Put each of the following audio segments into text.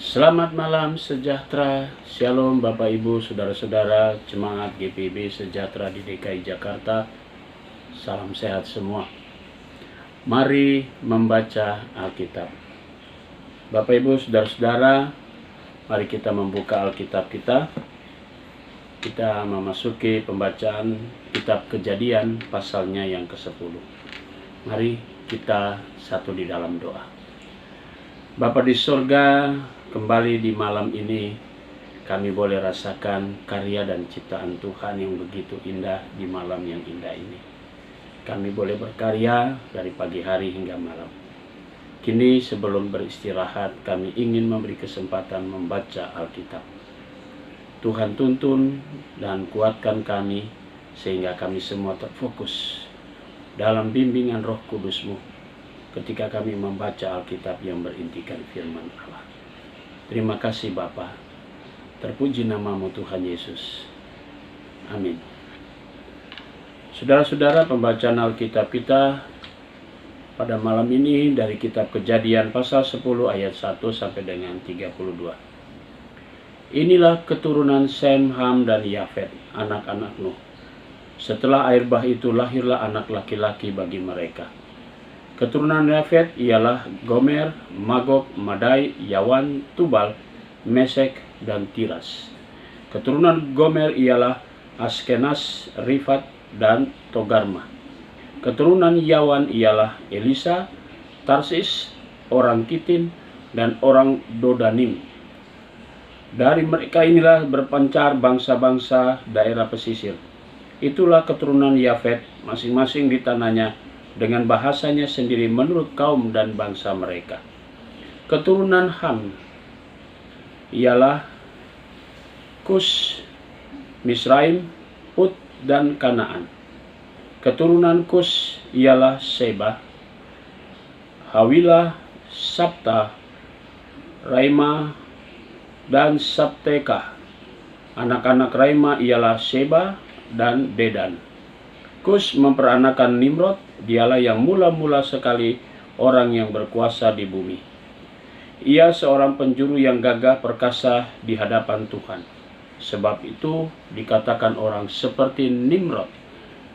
Selamat malam sejahtera, Shalom Bapak Ibu, Saudara-saudara, Jemaat GPIB Sejahtera di DKI Jakarta. Salam sehat semua. Mari membaca Alkitab. Bapak Ibu, Saudara-saudara, mari kita membuka Alkitab kita. Kita memasuki pembacaan kitab Kejadian pasalnya yang ke-10. Mari kita satu di dalam doa. Bapa di surga, kembali di malam ini kami boleh rasakan karya dan ciptaan Tuhan yang begitu indah di malam yang indah ini. Kami boleh berkarya dari pagi hari hingga malam. Kini sebelum beristirahat kami ingin memberi kesempatan membaca Alkitab. Tuhan tuntun dan kuatkan kami sehingga kami semua terfokus dalam bimbingan Roh Kudus-Mu ketika kami membaca Alkitab yang berintikan firman Allah. Terima kasih Bapa. Terpuji namamu Tuhan Yesus. Amin. Saudara-saudara, pembacaan Alkitab kita pada malam ini dari kitab Kejadian pasal 10 ayat 1 sampai dengan 32. Inilah keturunan Sem, Ham, dan Yafet, anak-anak Nuh. Setelah air bah itu lahirlah anak laki-laki bagi mereka. Keturunan Yafet ialah Gomer, Magog, Madai, Yawan, Tubal, Mesek, dan Tiras. Keturunan Gomer ialah Askenaz, Rifat, dan Togarma. Keturunan Yawan ialah Elisa, Tarsis, orang Kitim, dan orang Dodanim. Dari mereka inilah berpancar bangsa-bangsa daerah pesisir. Itulah keturunan Yafet, masing-masing di tanahnya, dengan bahasanya sendiri menurut kaum dan bangsa mereka. Keturunan Ham ialah Kus, Misraim, Put, dan Kanaan. Keturunan Kus ialah Seba, Hawilah, Sabta, Raima, dan Sabtekah. Anak-anak Raima ialah Seba dan Dedan. Kus memperanakan Nimrod, dialah yang mula-mula sekali orang yang berkuasa di bumi. Ia seorang penjuru yang gagah perkasa di hadapan Tuhan. Sebab itu dikatakan orang seperti Nimrod,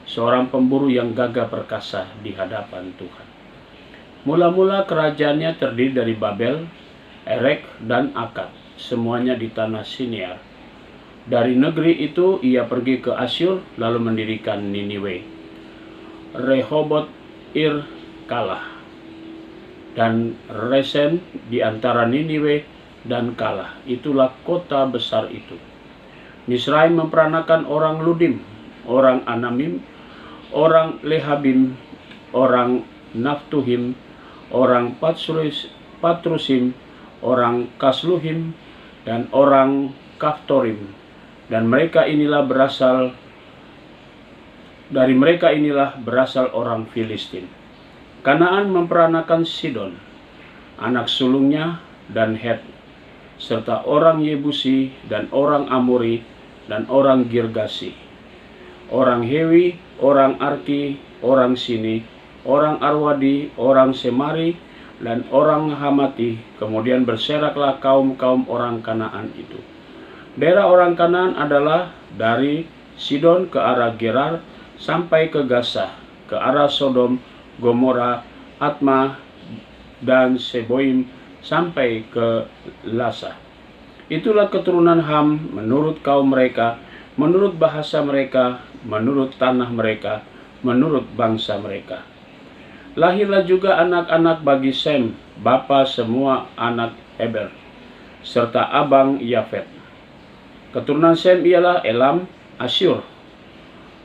seorang pemburu yang gagah perkasa di hadapan Tuhan. Mula-mula kerajaannya terdiri dari Babel, Erek, dan Akkad, semuanya di tanah Sinear. Dari negeri itu ia pergi ke Asyur lalu mendirikan Niniwe, Rehobot Ir Kalah, dan Resen di antara Niniwe dan Kalah. Itulah kota besar itu. Misraim memperanakan orang Ludim, orang Anamim, orang Lehabim, orang Naftuhim, orang Patrusim, orang Kasluhim, dan orang Kaftorim. Dan dari mereka inilah berasal orang Filistin. Kanaan memperanakan Sidon, anak sulungnya, dan Het, serta orang Yebusi, dan orang Amori, dan orang Girgasi, orang Hewi, orang Arki, orang Sini, orang Arwadi, orang Semari, dan orang Hamati. Kemudian berseraklah kaum-kaum orang Kanaan itu. Daerah orang Kanaan adalah dari Sidon ke arah Gerar sampai ke Gaza, ke arah Sodom, Gomora, Atma, dan Seboim sampai ke Lasa. Itulah keturunan Ham menurut kaum mereka, menurut bahasa mereka, menurut tanah mereka, menurut bangsa mereka. Lahirlah juga anak-anak bagi Sem, bapa semua anak Eber, serta abang Yafet. Keturunan Sem ialah Elam, Asyur,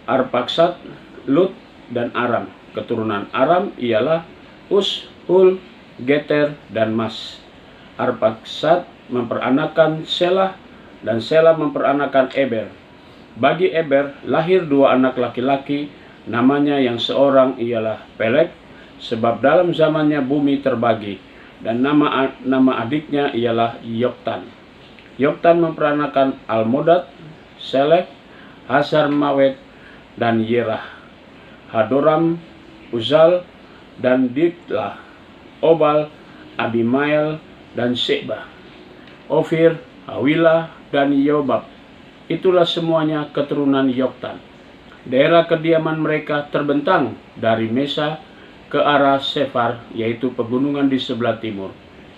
Arpaksad, Lut, dan Aram. Keturunan Aram ialah Us, Hul, Geter, dan Mas. Arpaksad memperanakan Selah, dan Selah memperanakan Eber. Bagi Eber lahir dua anak laki-laki, namanya yang seorang ialah Peleg, sebab dalam zamannya bumi terbagi, dan nama adiknya ialah Yoktan. Yoktan memperanakan Almodad, Selek, Hasar Mawet, dan Yerah, Hadoram, Uzal, dan Diklah, Obal, Abimael, dan Seba. Ofir, Hawilah, dan Yobab. Itulah semuanya keturunan Yoktan. Daerah kediaman mereka terbentang dari Mesa ke arah Sefar, yaitu pegunungan di sebelah timur.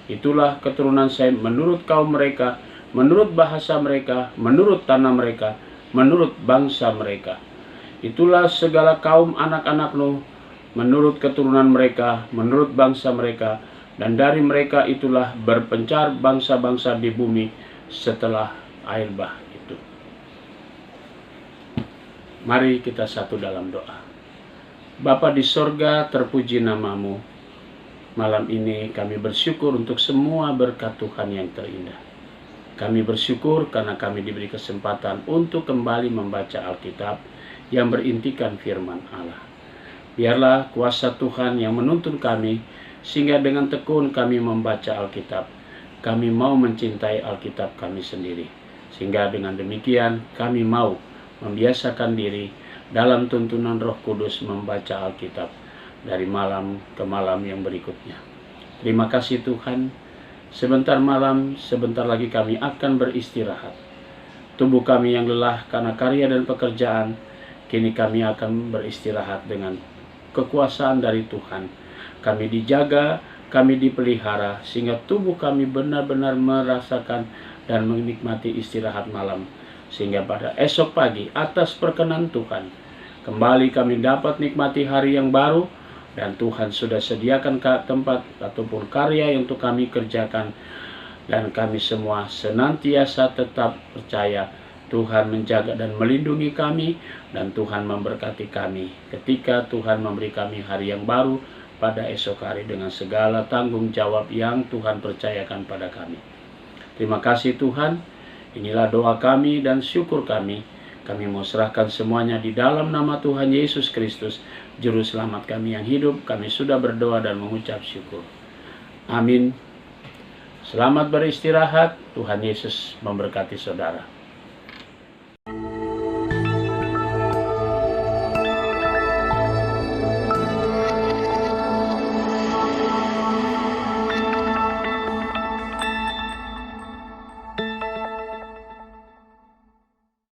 Itulah keturunan Sem menurut kaum mereka, menurut bahasa mereka, menurut tanah mereka, menurut bangsa mereka. Itulah segala kaum anak-anak Nuh, menurut keturunan mereka, menurut bangsa mereka, dan dari mereka itulah berpencar bangsa-bangsa di bumi setelah air bah itu. Mari kita satu dalam doa. Bapa di sorga, terpuji namamu. Malam ini kami bersyukur untuk semua berkat Tuhan yang terindah. Kami bersyukur karena kami diberi kesempatan untuk kembali membaca Alkitab yang berintikan firman Allah. Biarlah kuasa Tuhan yang menuntun kami, sehingga dengan tekun kami membaca Alkitab. Kami mau mencintai Alkitab kami sendiri. Sehingga dengan demikian kami mau membiasakan diri dalam tuntunan Roh Kudus membaca Alkitab dari malam ke malam yang berikutnya. Terima kasih Tuhan. Sebentar malam, sebentar lagi kami akan beristirahat. Tubuh kami yang lelah karena karya dan pekerjaan, kini kami akan beristirahat dengan kekuasaan dari Tuhan. Kami dijaga, kami dipelihara, sehingga tubuh kami benar-benar merasakan dan menikmati istirahat malam. Sehingga pada esok pagi, atas perkenan Tuhan, kembali kami dapat nikmati hari yang baru, dan Tuhan sudah sediakan tempat ataupun karya yang untuk kami kerjakan. Dan kami semua senantiasa tetap percaya Tuhan menjaga dan melindungi kami, dan Tuhan memberkati kami ketika Tuhan memberi kami hari yang baru pada esok hari dengan segala tanggung jawab yang Tuhan percayakan pada kami. Terima kasih Tuhan. Inilah doa kami dan syukur kami. Kami mau serahkan semuanya di dalam nama Tuhan Yesus Kristus, Juru Selamat kami yang hidup. Kami sudah berdoa dan mengucap syukur. Amin. Selamat beristirahat. Tuhan Yesus memberkati saudara.